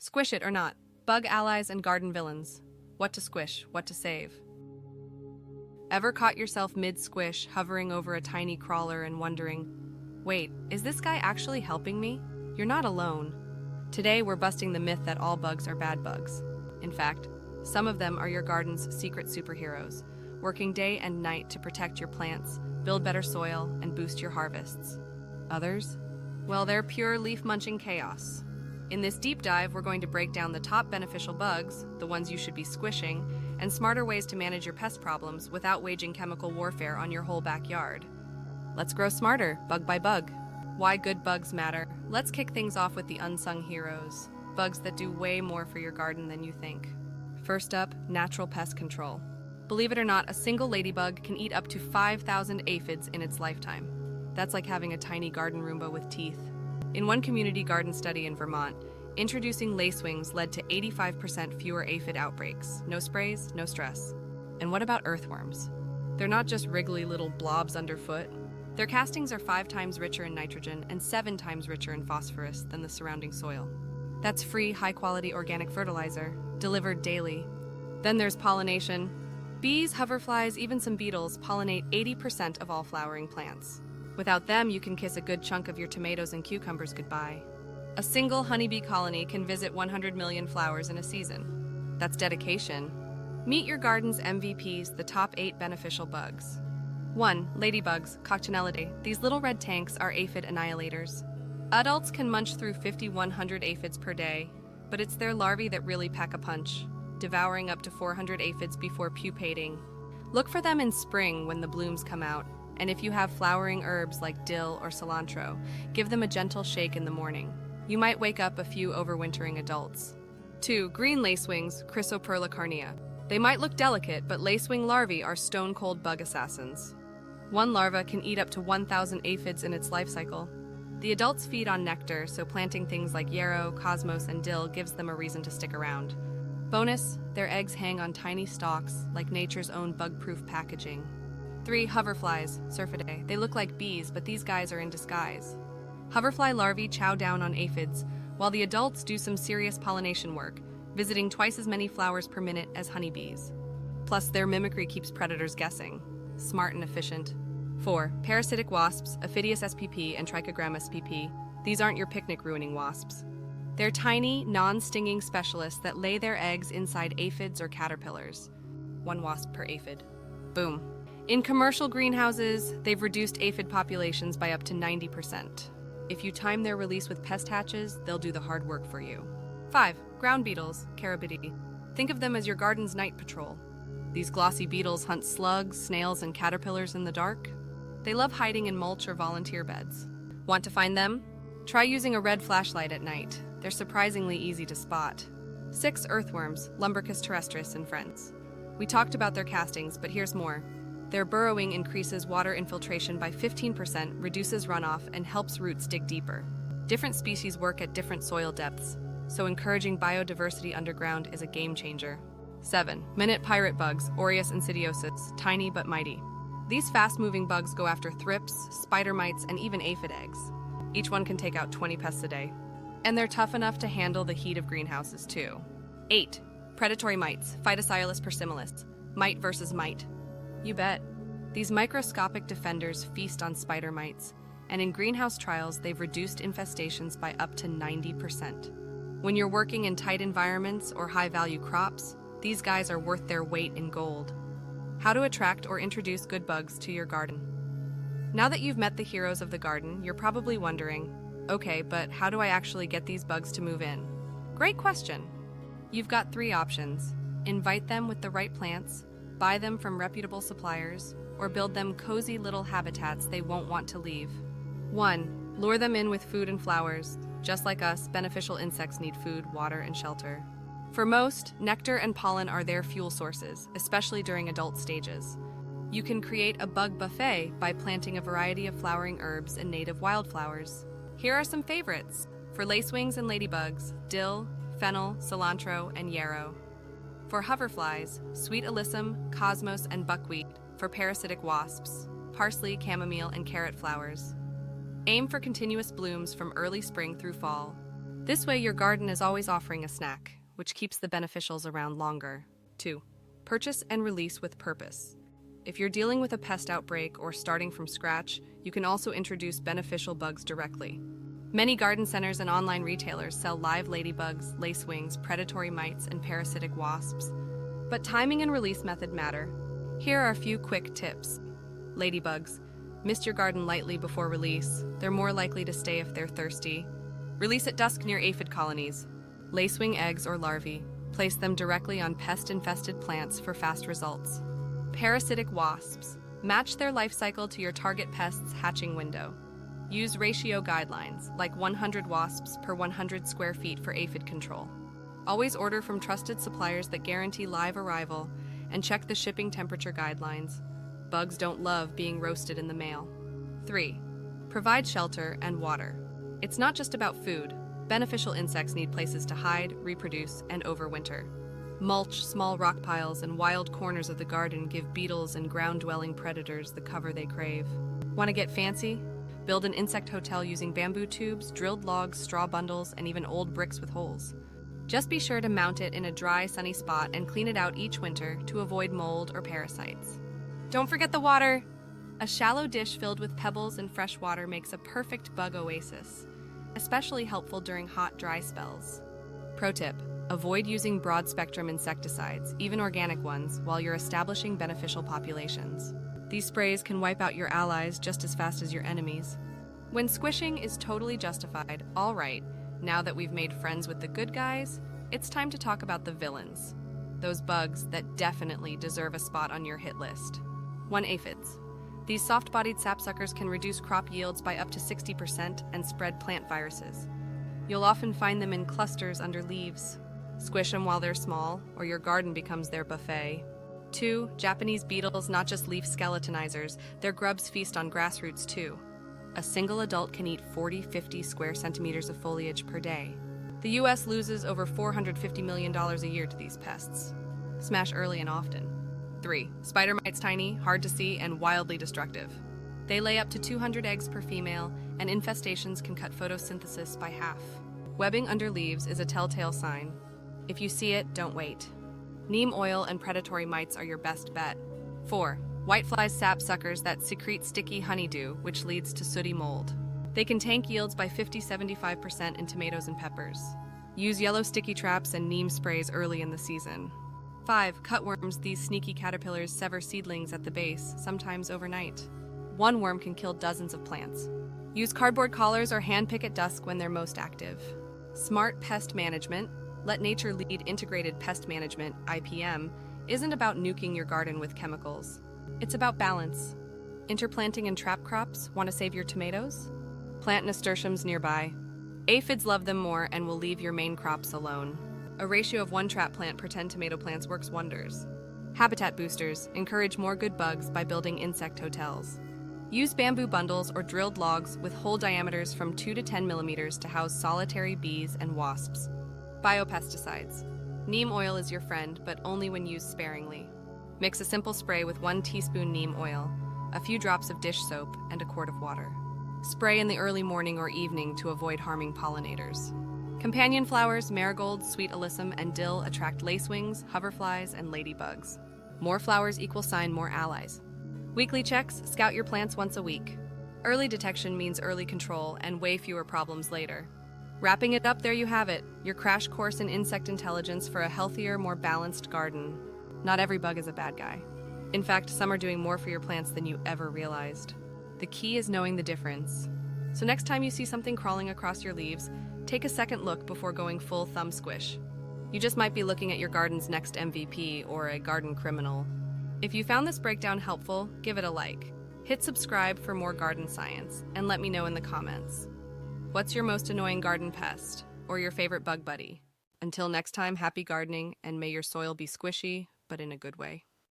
Squish it or not. Bug allies and garden villains. What to squish, what to save. Ever caught yourself mid-squish, hovering over a tiny crawler and wondering, wait, is this guy actually helping me? You're not alone. Today we're busting the myth that all bugs are bad bugs. In fact, some of them are your garden's secret superheroes, working day and night to protect your plants, build better soil, and boost your harvests. Others? Well, they're pure leaf-munching chaos. In this deep dive, we're going to break down the top beneficial bugs, the ones you should be squishing, and smarter ways to manage your pest problems without waging chemical warfare on your whole backyard. Let's grow smarter, bug by bug. Why good bugs matter. Let's kick things off with the unsung heroes, bugs that do way more for your garden than you think. First up, natural pest control. Believe it or not, a single ladybug can eat up to 5,000 aphids in its lifetime. That's like having a tiny garden Roomba with teeth. In one community garden study in Vermont, introducing lacewings led to 85% fewer aphid outbreaks. No sprays, no stress. And what about earthworms? They're not just wriggly little blobs underfoot. Their castings are 5 times richer in nitrogen and 7 times richer in phosphorus than the surrounding soil. That's free, high-quality organic fertilizer, delivered daily. Then there's pollination. Bees, hoverflies, even some beetles pollinate 80% of all flowering plants. Without them, you can kiss a good chunk of your tomatoes and cucumbers goodbye. A single honeybee colony can visit 100 million flowers in a season. That's dedication. Meet your garden's MVPs, the top 8 beneficial bugs. 1. Ladybugs, Coccinellidae. These little red tanks are aphid annihilators. Adults can munch through 5,100 aphids per day, but it's their larvae that really pack a punch, devouring up to 400 aphids before pupating. Look for them in spring when the blooms come out, and if you have flowering herbs like dill or cilantro, give them a gentle shake in the morning. You might wake up a few overwintering adults. 2. Green lacewings, Chrysoperlicarnia. They might look delicate, but lacewing larvae are stone-cold bug assassins. One larva can eat up to 1,000 aphids in its life cycle. The adults feed on nectar, so planting things like yarrow, cosmos, and dill gives them a reason to stick around. Bonus, their eggs hang on tiny stalks, like nature's own bug-proof packaging. 3. Hoverflies, Syrphidae. They look like bees, but these guys are in disguise. Hoverfly larvae chow down on aphids, while the adults do some serious pollination work, visiting twice as many flowers per minute as honeybees. Plus, their mimicry keeps predators guessing. Smart and efficient. 4. Parasitic wasps, Aphidius spp and Trichogram spp. These aren't your picnic-ruining wasps. They're tiny, non-stinging specialists that lay their eggs inside aphids or caterpillars. 1 wasp per aphid. Boom. In commercial greenhouses, they've reduced aphid populations by up to 90%. If you time their release with pest hatches, they'll do the hard work for you. 5. Ground beetles, Carabidae. Think of them as your garden's night patrol. These glossy beetles hunt slugs, snails, and caterpillars in the dark. They love hiding in mulch or volunteer beds. Want to find them? Try using a red flashlight at night. They're surprisingly easy to spot. 6. Earthworms, Lumbricus terrestris and friends. We talked about their castings, but here's more. Their burrowing increases water infiltration by 15%, reduces runoff, and helps roots dig deeper. Different species work at different soil depths, so encouraging biodiversity underground is a game changer. 7. Minute pirate bugs, Aureus insidiosus, tiny but mighty. These fast-moving bugs go after thrips, spider mites, and even aphid eggs. Each one can take out 20 pests a day. And they're tough enough to handle the heat of greenhouses, too. 8. Predatory mites, Phytocylus persimilis, mite versus mite. You bet. These microscopic defenders feast on spider mites, and in greenhouse trials, they've reduced infestations by up to 90%. When you're working in tight environments or high-value crops, these guys are worth their weight in gold. How to attract or introduce good bugs to your garden. Now that you've met the heroes of the garden, you're probably wondering, okay, but how do I actually get these bugs to move in? Great question. You've got 3 options. Invite them with the right plants, buy them from reputable suppliers, or build them cozy little habitats they won't want to leave. 1. Lure them in with food and flowers. Just like us, beneficial insects need food, water, and shelter. For most, nectar and pollen are their fuel sources, especially during adult stages. You can create a bug buffet by planting a variety of flowering herbs and native wildflowers. Here are some favorites. For lacewings and ladybugs, dill, fennel, cilantro, and yarrow. For hoverflies, sweet alyssum, cosmos, and buckwheat. For parasitic wasps, parsley, chamomile, and carrot flowers. Aim for continuous blooms from early spring through fall. This way, your garden is always offering a snack, which keeps the beneficials around longer. 2. Purchase and release with purpose. If you're dealing with a pest outbreak or starting from scratch, you can also introduce beneficial bugs directly. Many garden centers and online retailers sell live ladybugs, lacewings, predatory mites, and parasitic wasps. But timing and release method matter. Here are a few quick tips. Ladybugs. Mist your garden lightly before release. They're more likely to stay if they're thirsty. Release at dusk near aphid colonies. Lacewing eggs or larvae. Place them directly on pest-infested plants for fast results. Parasitic wasps. Match their life cycle to your target pest's hatching window. Use ratio guidelines, like 100 wasps per 100 square feet for aphid control. Always order from trusted suppliers that guarantee live arrival, and check the shipping temperature guidelines. Bugs don't love being roasted in the mail. 3. Provide shelter and water. It's not just about food. Beneficial insects need places to hide, reproduce, and overwinter. Mulch, small rock piles, and wild corners of the garden give beetles and ground-dwelling predators the cover they crave. Want to get fancy? Build an insect hotel using bamboo tubes, drilled logs, straw bundles, and even old bricks with holes. Just be sure to mount it in a dry, sunny spot and clean it out each winter to avoid mold or parasites. Don't forget the water! A shallow dish filled with pebbles and fresh water makes a perfect bug oasis, especially helpful during hot, dry spells. Pro tip: avoid using broad-spectrum insecticides, even organic ones, while you're establishing beneficial populations. These sprays can wipe out your allies just as fast as your enemies. When squishing is totally justified, all right, now that we've made friends with the good guys, it's time to talk about the villains. Those bugs that definitely deserve a spot on your hit list. 1. Aphids. These soft-bodied sapsuckers can reduce crop yields by up to 60% and spread plant viruses. You'll often find them in clusters under leaves. Squish them while they're small, or your garden becomes their buffet. 2. Japanese beetles, not just leaf skeletonizers, their grubs feast on grass roots too. A single adult can eat 40-50 square centimeters of foliage per day. The US loses over $450 million a year to these pests. Smash early and often. 3. Spider mites, tiny, hard to see, and wildly destructive. They lay up to 200 eggs per female, and infestations can cut photosynthesis by half. Webbing under leaves is a telltale sign. If you see it, don't wait. Neem oil and predatory mites are your best bet. 4. Whiteflies, sapsuckers that secrete sticky honeydew, which leads to sooty mold. They can tank yields by 50-75% in tomatoes and peppers. Use yellow sticky traps and neem sprays early in the season. 5. Cutworms. These sneaky caterpillars sever seedlings at the base, sometimes overnight. One worm can kill dozens of plants. Use cardboard collars or hand-pick at dusk when they're most active. Smart pest management. Let nature lead integrated pest management, IPM, isn't about nuking your garden with chemicals. It's about balance. Interplanting and trap crops, want to save your tomatoes? Plant nasturtiums nearby. Aphids love them more and will leave your main crops alone. A ratio of 1 trap plant per 10 tomato plants works wonders. Habitat boosters. Encourage more good bugs by building insect hotels. Use bamboo bundles or drilled logs with hole diameters from 2 to 10 millimeters to house solitary bees and wasps. Biopesticides. Neem oil is your friend, but only when used sparingly. Mix a simple spray with 1 teaspoon neem oil, a few drops of dish soap, and a quart of water. Spray in the early morning or evening to avoid harming pollinators. Companion flowers, marigolds, sweet alyssum, and dill attract lacewings, hoverflies, and ladybugs. More flowers equal sign more allies. Weekly checks, scout your plants once a week. Early detection means early control and way fewer problems later. Wrapping it up, there you have it, your crash course in insect intelligence for a healthier, more balanced garden. Not every bug is a bad guy. In fact, some are doing more for your plants than you ever realized. The key is knowing the difference. So next time you see something crawling across your leaves, take a second look before going full thumb squish. You just might be looking at your garden's next MVP or a garden criminal. If you found this breakdown helpful, give it a like. Hit subscribe for more garden science, and let me know in the comments. What's your most annoying garden pest, or your favorite bug buddy? Until next time, happy gardening, and may your soil be squishy, but in a good way.